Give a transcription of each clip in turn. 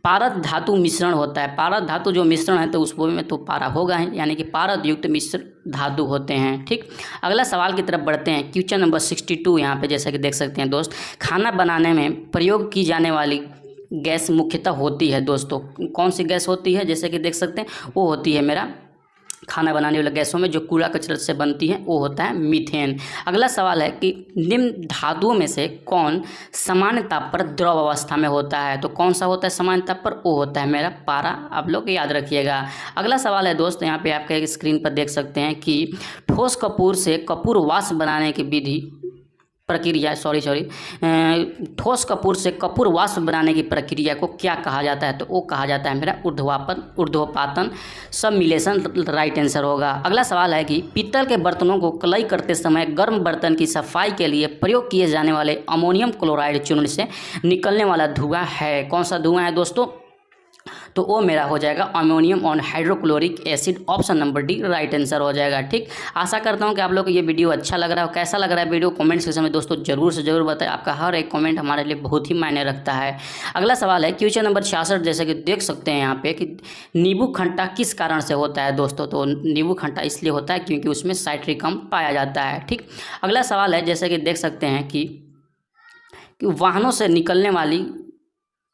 पारद धातु मिश्रण होता है। पारद धातु जो मिश्रण है तो उस में तो पारा होगा ही, यानी कि पारद युक्त मिश्र धातु होते हैं। ठीक, अगला सवाल की तरफ बढ़ते हैं। क्वेश्चन नंबर 62 यहाँ पे जैसा कि देख सकते हैं दोस्त, खाना बनाने में प्रयोग की जाने वाली गैस मुख्यतः होती है दोस्तों, कौन सी गैस होती है? जैसे कि देख सकते हैं वो होती है मेरा खाना बनाने वाले गैसों में जो कूड़ा कचरा से बनती है वो होता है मीथेन। अगला सवाल है कि निम्न धातुओं में से कौन सामान्य ताप पर द्रव अवस्था में होता है? तो कौन सा होता है सामान्य ताप पर? वो होता है मेरा पारा, आप लोग याद रखिएगा। अगला सवाल है दोस्त, यहाँ पे आपके स्क्रीन पर देख सकते हैं कि ठोस कपूर से कपूर वाष्प बनाने की विधि प्रक्रिया ठोस कपूर से कपूर वाष्प बनाने की प्रक्रिया को क्या कहा जाता है? तो वो कहा जाता है मेरा ऊर्ध्वपातन सबमिलेशन, राइट आंसर होगा। अगला सवाल है कि पीतल के बर्तनों को कलई करते समय गर्म बर्तन की सफाई के लिए प्रयोग किए जाने वाले अमोनियम क्लोराइड चूर्ण से निकलने वाला धुआं है, कौन सा धुआं है दोस्तों? तो वो मेरा हो जाएगा ammonium on hydrochloric acid, option number D right answer हो जाएगा। ठीक, आशा करता हूँ कि आप लोग को ये वीडियो अच्छा लग रहा है। कैसा लग रहा है वीडियो कमेंट सेक्शन में दोस्तों जरूर से जरूर बताएं, आपका हर एक कमेंट हमारे लिए बहुत ही मायने रखता है। अगला सवाल है क्वेश्चन नंबर 66, जैसे कि देख सकते हैं यहाँ पे कि नींबू खट्टा किस कारण से होता है दोस्तों? तो नींबू खट्टा इसलिए होता है क्योंकि उसमें साइट्रिक अम्ल पाया जाता है। ठीक, अगला सवाल है जैसे कि देख सकते हैं कि वाहनों से निकलने वाली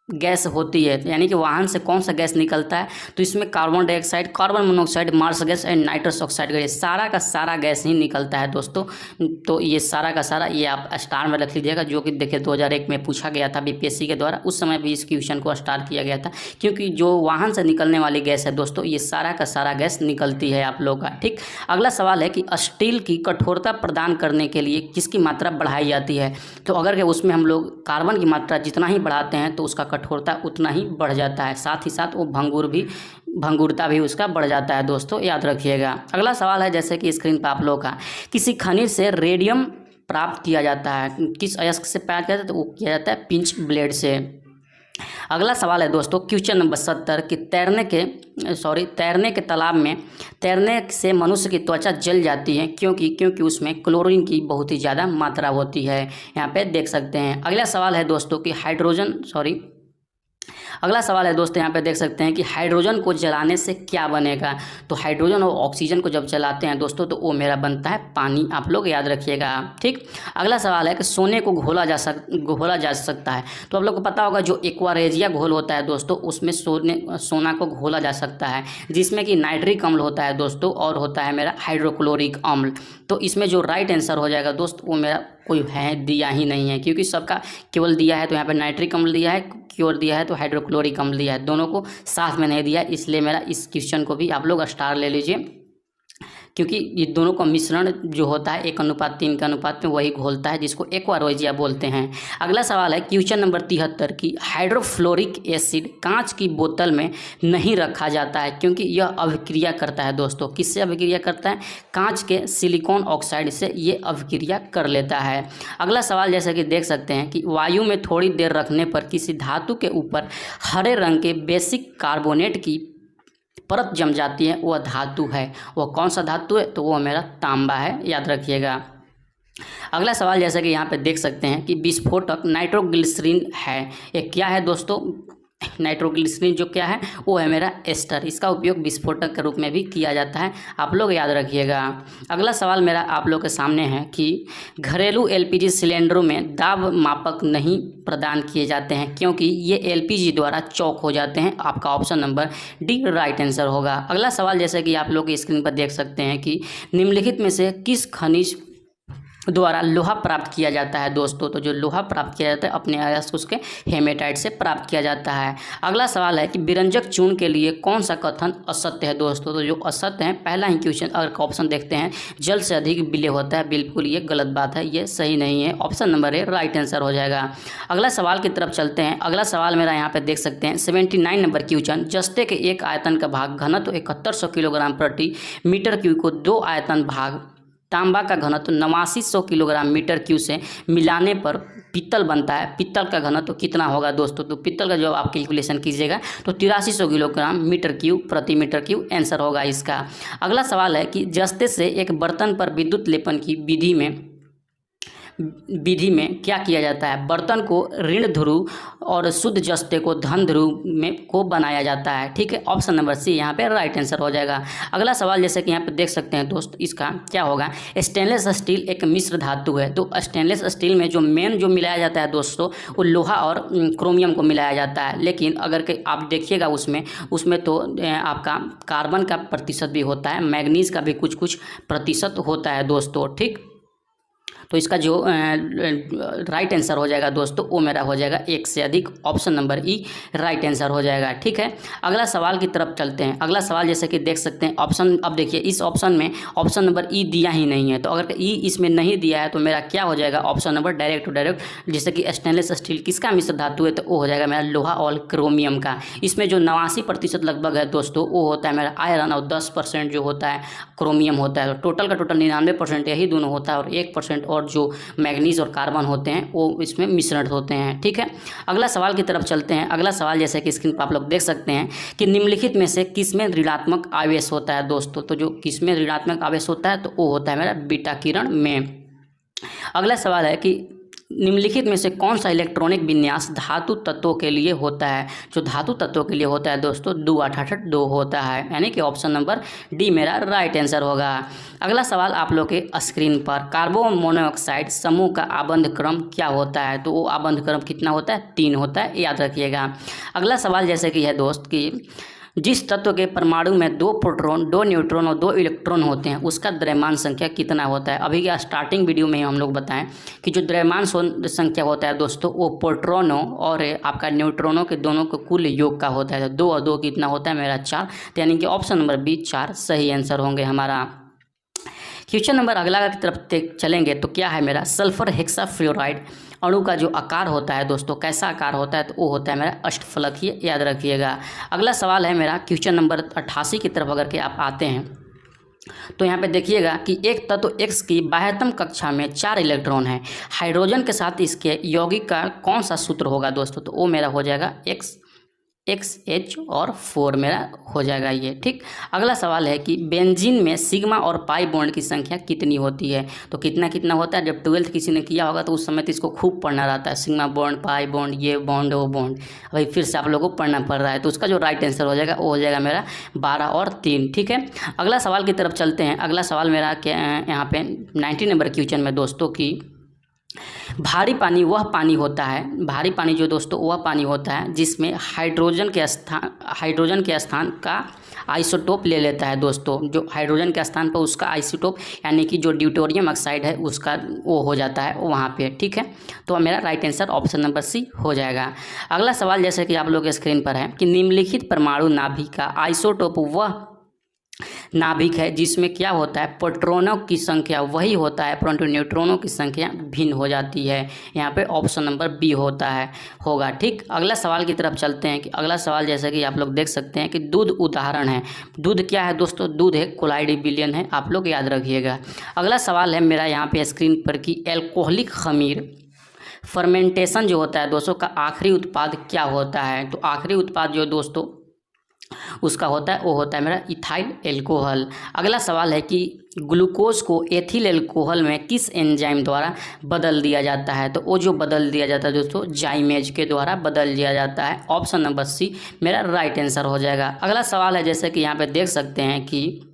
गैस होती है, यानी कि वाहन से कौन सा गैस निकलता है? तो इसमें carbon dioxide, carbon monoxide, marsh gas and nitrous oxide gas, सारा का सारा गैस ही निकलता है दोस्तों। तो ये सारा का सारा ये आप स्टार में रख लीजिएगा, जो कि देखिए 2001 में पूछा गया था बीपीएससी के द्वारा, उस समय भी इस क्वेश्चन को स्टार किया गया था, क्योंकि जो वाहन से निकलने वाली गैस है दोस्तों ये सारा का सारा गैस निकलती है आप लोग का। ठीक, अगला सवाल है कि स्टील की कठोरता प्रदान करने के लिए किसकी मात्रा बढ़ाई जाती है? तो अगर उसमें हम लोग कार्बन की मात्रा जितना ही बढ़ाते हैं तो उसका कठोरता उतना ही बढ़ जाता है, साथ ही साथ वो भंगुरता भी उसका बढ़ जाता है दोस्तों, याद रखिएगा। अगला सवाल है जैसे कि स्क्रीन पर आप लोग का, किसी खनिज से रेडियम प्राप्त किया जाता है, किस अयस्क से प्राप्त किया जाता है? तो वो किया जाता है पिंच ब्लेड से। अगला सवाल है दोस्तों क्वेश्चन नंबर 70 कि तैरने के तालाब में तैरने से मनुष्य की त्वचा जल जाती है, क्योंकि उसमें क्लोरीन की बहुत ही ज़्यादा मात्रा होती है, यहाँ पे देख सकते हैं। अगला सवाल है दोस्तों कि अगला सवाल है दोस्तों यहाँ पे देख सकते हैं कि हाइड्रोजन को जलाने से क्या बनेगा? तो हाइड्रोजन और ऑक्सीजन को जब जलाते हैं दोस्तों तो वो मेरा बनता है पानी, आप लोग याद रखिएगा। ठीक, अगला सवाल है कि सोने को घोला जा सकता है। तो आप लोग को पता होगा जो एक्वारेजिया घोल होता है दोस्तों उसमें सोना को घोला जा सकता है, जिसमें कि नाइट्रिक अम्ल होता है दोस्तों और होता है मेरा हाइड्रोक्लोरिक अम्ल। तो इसमें जो राइट आंसर हो जाएगा दोस्त वो मेरा कोई है दिया ही नहीं है, क्योंकि सबका केवल दिया है तो यहाँ पर नाइट्रिक अम्ल दिया है, क्योर दिया है तो हाइड्रोक्लोरिक अम्ल दिया है, दोनों को साथ में नहीं दिया, इसलिए मेरा इस क्वेश्चन को भी आप लोग स्टार ले लीजिए, क्योंकि ये दोनों का मिश्रण जो होता है 1:3 के अनुपात में वही घोलता है, जिसको एक्वारेजिया बोलते हैं। अगला सवाल है क्वेश्चन नंबर 73 की हाइड्रोफ्लोरिक एसिड कांच की बोतल में नहीं रखा जाता है, क्योंकि यह अभिक्रिया करता है दोस्तों, किससे अभिक्रिया करता है? कांच के सिलिकॉन ऑक्साइड से ये अभिक्रिया कर लेता है। अगला सवाल जैसे कि देख सकते हैं कि वायु में थोड़ी देर रखने पर किसी धातु के ऊपर हरे रंग के बेसिक कार्बोनेट की परत जम जाती है, वह धातु है, वह कौन सा धातु है? तो वो मेरा तांबा है, याद रखिएगा। अगला सवाल जैसे कि यहाँ पे देख सकते हैं कि विस्फोटक नाइट्रोग्लिसरीन है, ये क्या है दोस्तों? नाइट्रोग्लिसरीन जो क्या है वो है मेरा एस्टर, इसका उपयोग विस्फोटक के रूप में भी किया जाता है, आप लोग याद रखिएगा। अगला सवाल मेरा आप लोग के सामने है कि घरेलू एलपीजी सिलेंडरों में दाब मापक नहीं प्रदान किए जाते हैं, क्योंकि ये एलपीजी द्वारा चौक हो जाते हैं, आपका option number D right answer होगा। अगला सवाल जैसे कि आप लोग स्क्रीन पर देख सकते हैं कि निम्नलिखित में से किस खनिज द्वारा लोहा प्राप्त किया जाता है दोस्तों? तो जो लोहा प्राप्त किया जाता है अपने अयस्क उसके हेमेटाइट से प्राप्त किया जाता है। अगला सवाल है कि विरंजक चूर्ण के लिए कौन सा कथन असत्य है दोस्तों? तो जो असत्य है पहला ही क्वेश्चन अगर ऑप्शन देखते हैं जल से अधिक विलय होता है, बिल्कुल ये गलत बात है, ये सही नहीं है, option number A right answer हो जाएगा। अगला सवाल की तरफ चलते हैं। अगला सवाल मेरा यहाँ पे देख सकते हैं 79 नंबर क्वेश्चन, जस्ते के एक आयतन का भाग घनत्व 7100 किलोग्राम प्रति मीटर क्यूब को दो आयतन भाग तांबा का घनत्व 8900 किलोग्राम मीटर क्यूब से मिलाने पर पीतल बनता है, पीतल का घनत्व कितना होगा दोस्तों? तो पीतल का जब आप कैलकुलेशन कीजिएगा तो 8300 किलोग्राम मीटर क्यूब प्रति मीटर क्यूब आंसर होगा इसका। अगला सवाल है कि जस्ते से एक बर्तन पर विद्युत लेपन की विधि में विधि में क्या किया जाता है, बर्तन को ऋण ध्रुव और शुद्ध जस्ते को धन ध्रुव में को बनाया जाता है। ठीक है, ऑप्शन नंबर सी यहाँ पे राइट आंसर हो जाएगा। अगला सवाल जैसे कि यहाँ पे देख सकते हैं दोस्त, इसका क्या होगा, स्टेनलेस स्टील एक मिश्र धातु है। तो स्टेनलेस स्टील में जो मेन जो मिलाया जाता है दोस्तों, वो लोहा और क्रोमियम को मिलाया जाता है। लेकिन अगर कि आप देखिएगा उसमें तो आपका कार्बन का प्रतिशत भी होता है, मैग्नीज का भी कुछ प्रतिशत होता है दोस्तों। ठीक, तो इसका जो राइट आंसर हो जाएगा दोस्तों, वो मेरा हो जाएगा एक से अधिक, ऑप्शन नंबर ई राइट आंसर हो जाएगा। ठीक है, अगला सवाल की तरफ चलते हैं। अगला सवाल जैसे कि देख सकते हैं ऑप्शन, अब देखिए इस ऑप्शन में ऑप्शन नंबर ई दिया ही नहीं है। तो अगर ई इसमें नहीं दिया है तो मेरा क्या हो जाएगा, option number direct to direct, जैसे कि स्टेनलेस स्टील किसका मिश्र धातु है, तो वो हो जाएगा मेरा लोहा और क्रोमियम का। इसमें जो 89% लगभग है दोस्तों, वो होता है मेरा आयरन और 10% जो होता है क्रोमियम होता है। तो टोटल का टोटल 99% यही दोनों होता है और 1% और जो मैग्नीज और कार्बन होते हैं वो इसमें मिश्रण होते हैं। ठीक है, अगला सवाल की तरफ चलते हैं। अगला सवाल जैसे कि स्क्रीन पर आप लोग देख सकते हैं कि निम्नलिखित में से किसमें ऋणात्मक आवेश होता है दोस्तों। तो जो किसमें ऋणात्मक आवेश होता है, तो वो होता है मेरा बीटा किरण में। अगला सवाल है कि निम्नलिखित में से कौन सा इलेक्ट्रॉनिक विन्यास धातु तत्वों के लिए होता है। जो धातु तत्वों के लिए होता है दोस्तों, 288 होता है, यानी कि ऑप्शन नंबर डी मेरा राइट आंसर होगा। अगला सवाल आप लोग के स्क्रीन पर, कार्बन मोनोऑक्साइड समूह का आबंध क्रम क्या होता है। तो वो आबंध क्रम कितना होता है, 3 होता है, याद रखिएगा। अगला सवाल जैसे कि है दोस्त कि जिस तत्व के परमाणु में 2 प्रोटॉन 2 न्यूट्रॉन और 2 इलेक्ट्रॉन होते हैं, उसका द्रव्यमान संख्या कितना होता है। अभी क्या स्टार्टिंग वीडियो में हम लोग बताएं कि जो द्रव्यमान संख्या होता है दोस्तों, वो प्रोटॉनों और आपका न्यूट्रॉनों के दोनों के कुल योग का होता है। 2 और 2 कितना होता है मेरा 4, यानी कि ऑप्शन नंबर बी 4 सही आंसर होंगे हमारा। क्वेश्चन नंबर अगला की तरफ चलेंगे तो क्या है मेरा, सल्फर हेक्साफ्लोराइड अणु का जो आकार होता है दोस्तों, कैसा आकार होता है, तो वो होता है मेरा अष्टफलकीय, याद रखिएगा। अगला सवाल है मेरा क्वेश्चन नंबर 88 की तरफ अगर के आप आते हैं तो यहाँ पे देखिएगा कि एक तत्व X की बाह्यतम कक्षा में 4 इलेक्ट्रॉन है, हाइड्रोजन के साथ इसके यौगिक का कौन सा सूत्र होगा दोस्तों। तो वो मेरा हो जाएगा XH और 4 मेरा हो जाएगा ये। ठीक, अगला सवाल है कि बेंजीन में सिग्मा और पाई बॉन्ड की संख्या कितनी होती है। तो कितना होता है, जब 12th किसी ने किया होगा तो उस समय तो इसको खूब पढ़ना रहता है, सिग्मा बॉन्ड, पाई बॉन्ड, ये बॉन्ड, वो बॉन्ड। अभी फिर से आप लोगों को पढ़ना पड़ रहा है। तो उसका जो राइट आंसर हो जाएगा वो हो जाएगा मेरा 12 और 3। ठीक है, अगला सवाल की तरफ चलते हैं। अगला सवाल मेरा क्या यहाँ पे 90 नंबर क्वेश्चन में दोस्तों की भारी पानी वह पानी होता है, भारी पानी जो दोस्तों वह पानी होता है जिसमें हाइड्रोजन के स्थान का आइसोटोप ले लेता है दोस्तों। जो हाइड्रोजन के स्थान पर उसका आइसोटोप यानी कि जो ड्यूटेरियम ऑक्साइड है उसका वो हो जाता है वहाँ पे। ठीक है, तो मेरा right answer option number C हो जाएगा। अगला सवाल जैसे कि आप लोग के स्क्रीन पर है कि निम्नलिखित परमाणु नाभिक का आइसोटोप वह नाभिक है जिसमें क्या होता है, प्रोटॉनों की संख्या वही होता है परंतु न्यूट्रॉनों की संख्या भिन्न हो जाती है। यहाँ पे ऑप्शन नंबर बी होगा। ठीक, अगला सवाल की तरफ चलते हैं कि अगला सवाल जैसे कि आप लोग देख सकते हैं कि दूध उदाहरण है। दूध क्या है दोस्तों, दूध है कोलाइड विलियन है, आप लोग याद रखिएगा। अगला सवाल है मेरा यहाँ पे स्क्रीन पर कि एल्कोहलिक खमीर फर्मेंटेशन जो होता है दोस्तों का आखिरी उत्पाद क्या होता है। तो आखिरी उत्पाद जो दोस्तों उसका होता है वो होता है मेरा इथाइल एल्कोहल। अगला सवाल है कि ग्लूकोज को एथिल एल्कोहल में किस एंजाइम द्वारा बदल दिया जाता है। तो वो जो बदल दिया जाता है दोस्तों जाइमेज के द्वारा बदल दिया जाता है, ऑप्शन नंबर सी मेरा राइट आंसर हो जाएगा। अगला सवाल है जैसे कि यहाँ पे देख सकते हैं कि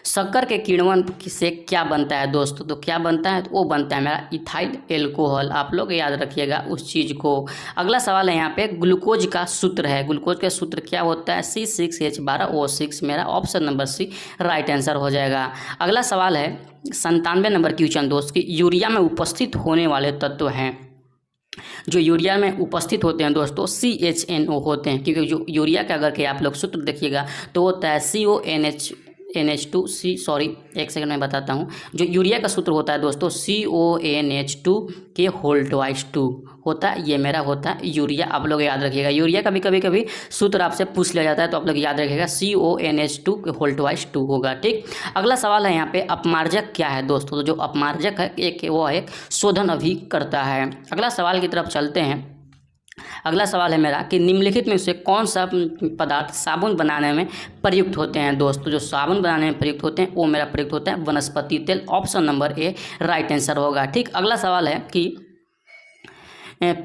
शक्कर के किण्वन से क्या बनता है दोस्तों। तो क्या बनता है, तो वो बनता है मेरा इथाइल एल्कोहल, आप लोग याद रखिएगा उस चीज़ को। अगला सवाल है यहाँ पे ग्लूकोज का सूत्र है, ग्लूकोज का सूत्र क्या होता है, C6H12O6 मेरा option number C right answer हो जाएगा। अगला सवाल है 97 नंबर क्वेश्चन दोस्त की यूरिया में उपस्थित होने वाले तत्व हैं। जो यूरिया में उपस्थित होते हैं दोस्तों CHNO होते हैं, क्योंकि जो यूरिया का अगर के आप लोग सूत्र देखिएगा तो होता है CONH2 सॉरी एक सेकंड में बताता हूँ। जो यूरिया का सूत्र होता है दोस्तों CONH2 के होल ट्वाइस 2 होता है, ये मेरा होता है यूरिया, आप लोग याद रखिएगा। यूरिया का भी कभी सूत्र आपसे पूछ लिया जाता है तो आप लोग याद रखिएगा CONH2 के होल ट्वाइस 2 होगा। ठीक, अगला सवाल है यहाँ पे अपमार्जक क्या है दोस्तों। तो जो अपमार्जक है वो एक शोधन अभिकर्ता है। अगला सवाल की तरफ चलते हैं। अगला सवाल है मेरा कि निम्नलिखित में से कौन सा पदार्थ साबुन बनाने में प्रयुक्त होते हैं दोस्तों। जो साबुन बनाने में प्रयुक्त होते हैं वो मेरा प्रयुक्त होता है वनस्पति तेल। Option number A right answer होगा। ठीक, अगला सवाल है कि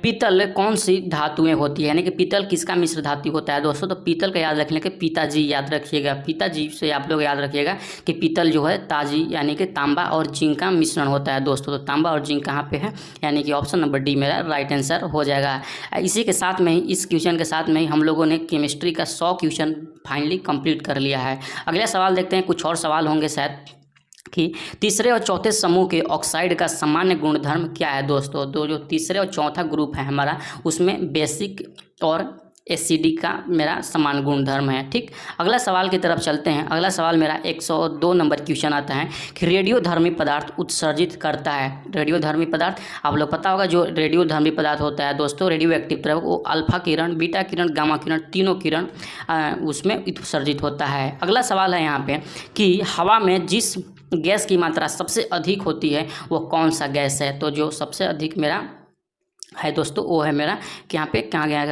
पीतल कौन सी धातुएं होती है, यानी कि पीतल किसका मिश्र धातु होता है दोस्तों। तो पीतल का याद रखने के पिताजी याद रखिएगा, पिताजी से आप लोग याद रखिएगा कि पीतल जो है ताजी यानी कि तांबा और जिंक का मिश्रण होता है दोस्तों। तो तांबा और जिंक कहाँ पे है, यानी कि ऑप्शन नंबर डी मेरा राइट आंसर हो जाएगा। इसी के साथ में ही, इस क्वेश्चन के साथ में ही हम लोगों ने केमिस्ट्री का 100 क्वेश्चन फाइनली कंप्लीट कर लिया है। अगला सवाल देखते हैं, कुछ और सवाल होंगे शायद कि तीसरे और चौथे समूह के ऑक्साइड का सामान्य गुणधर्म क्या है दोस्तों। तो जो तीसरे और चौथा ग्रुप है हमारा, उसमें बेसिक और एसिडिक का मेरा समान गुणधर्म है। ठीक, अगला सवाल की तरफ चलते हैं। अगला सवाल मेरा 102 नंबर क्वेश्चन आता है कि रेडियोधर्मी पदार्थ उत्सर्जित करता है। रेडियोधर्मी पदार्थ आप लोग पता होगा, जो रेडियोधर्मी पदार्थ होता है दोस्तों, रेडियो एक्टिव द्रव्य, वो अल्फा किरण, बीटा किरण, गामा किरण, तीनों किरण उसमें उत्सर्जित होता है। अगला सवाल है यहाँ पे कि हवा में जिस गैस की मात्रा सबसे अधिक होती है वो कौन सा गैस है। तो जो सबसे अधिक मेरा है दोस्तों वो है मेरा कि यहाँ पे कहाँ गया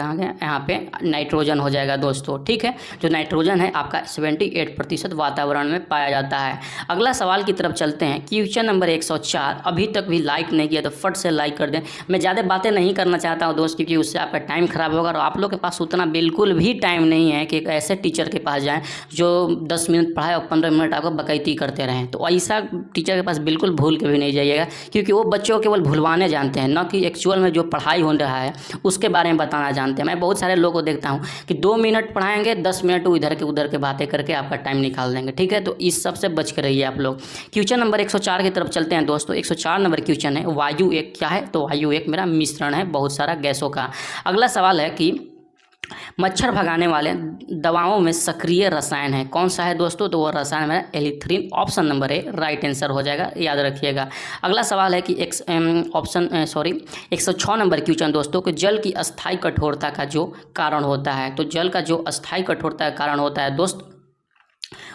यहाँ पे नाइट्रोजन हो जाएगा दोस्तों। ठीक है, जो नाइट्रोजन है आपका 78% वातावरण में पाया जाता है। अगला सवाल की तरफ चलते हैं। क्वेश्चन नंबर 104 अभी तक भी लाइक नहीं किया तो फट से लाइक कर दें। मैं ज़्यादा बातें नहीं करना चाहता हूँ दोस्त, क्योंकि उससे आपका टाइम ख़राब होगा और आप लोग के पास उतना बिल्कुल भी टाइम नहीं है कि एक ऐसे टीचर के पास जाएँ जो 10 मिनट पढ़ाए और 15 मिनट आपको बकैती करते रहें। तो ऐसा टीचर के पास बिल्कुल भूल के भी नहीं जाइएगा, क्योंकि वो बच्चों केवल भुलवाने जानते हैं, न कि एक्चुअल में जो पढ़ाई हो रहा है उसके बारे में बताना जानते हैं। मैं बहुत सारे लोगों को देखता हूं कि 2 मिनट पढ़ाएंगे, 10 मिनट इधर के बातें करके आपका टाइम निकाल देंगे। ठीक है, तो इस सब से बच कर रहिए आप लोग। क्वेश्चन नंबर 104 की तरफ चलते हैं दोस्तों। 104 नंबर क्वेश्चन है, वायु एक क्या है। तो वायु एक मेरा मिश्रण है बहुत सारा गैसों का। अगला सवाल है कि मच्छर भगाने वाले दवाओं में सक्रिय रसायन है, कौन सा है दोस्तों। तो वो रसायन मेरा allethrin. Option number A right answer हो जाएगा, याद रखिएगा। अगला सवाल है कि 106 नंबर क्वेश्चन दोस्तों कि जल की अस्थायी कठोरता का जो कारण होता है। तो जल का जो अस्थायी कठोरता का कारण होता है दोस्त,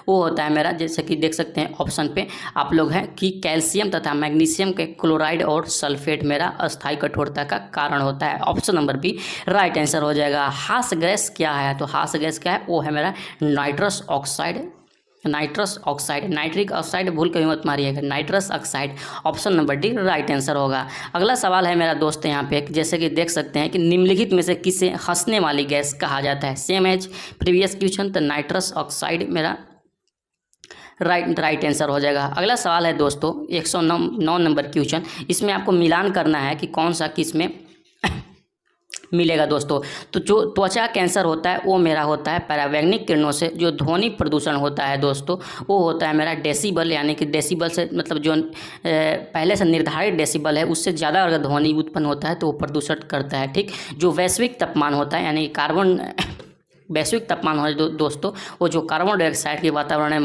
वो होता है मेरा, जैसे कि देख सकते हैं ऑप्शन पे आप लोग हैं कि कैल्शियम तथा मैग्नीशियम के क्लोराइड और सल्फेट मेरा अस्थायी कठोरता का कारण होता है। Option number B right answer हो जाएगा। हास गैस क्या है। तो हास गैस क्या है, वो है मेरा nitrous oxide. Nitrous oxide, nitric oxide भूल कभी मत मारिएगा, nitrous oxide. Option number D right answer होगा। अगला सवाल है मेरा दोस्त यहाँ पे, जैसे कि देख सकते हैं कि निम्नलिखित में से किसे हंसने वाली गैस कहा जाता है। सेम एज प्रीवियस क्वेश्चन, तो नाइट्रस ऑक्साइड मेरा राइट आंसर हो जाएगा। अगला सवाल है दोस्तों 109 नंबर क्वेश्चन। इसमें आपको मिलान करना है कि कौन सा किस में मिलेगा दोस्तों। तो जो त्वचा कैंसर होता है वो मेरा होता है परावैंगनिक किरणों से जो ध्वनि प्रदूषण होता है दोस्तों, वो होता है मेरा डेसिबल, यानी कि डेसिबल से मतलब जो पहले से निर्धारित डेसिबल है उससे ज़्यादा अगर ध्वनि उत्पन्न होता है तो वो प्रदूषण करता है। ठीक, जो वैश्विक तापमान होता है यानी कार्बन वैश्विक तापमान हो दोस्तों, वो जो कार्बन डाइऑक्साइड के वातावरण में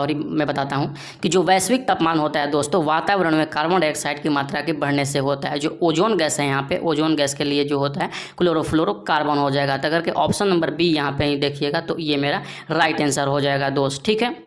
मैं बताता हूँ कि जो वैश्विक तापमान होता है दोस्तों वातावरण में कार्बन डाइऑक्साइड की मात्रा के बढ़ने से होता है। जो ओजोन गैस है यहाँ पे, ओजोन गैस के लिए जो होता है क्लोरोफ्लोरोकार्बन हो जाएगा। तो अगर के ऑप्शन नंबर बी यहाँ पे ही देखिएगा तो ये मेरा राइट आंसर हो जाएगा दोस्त। ठीक है।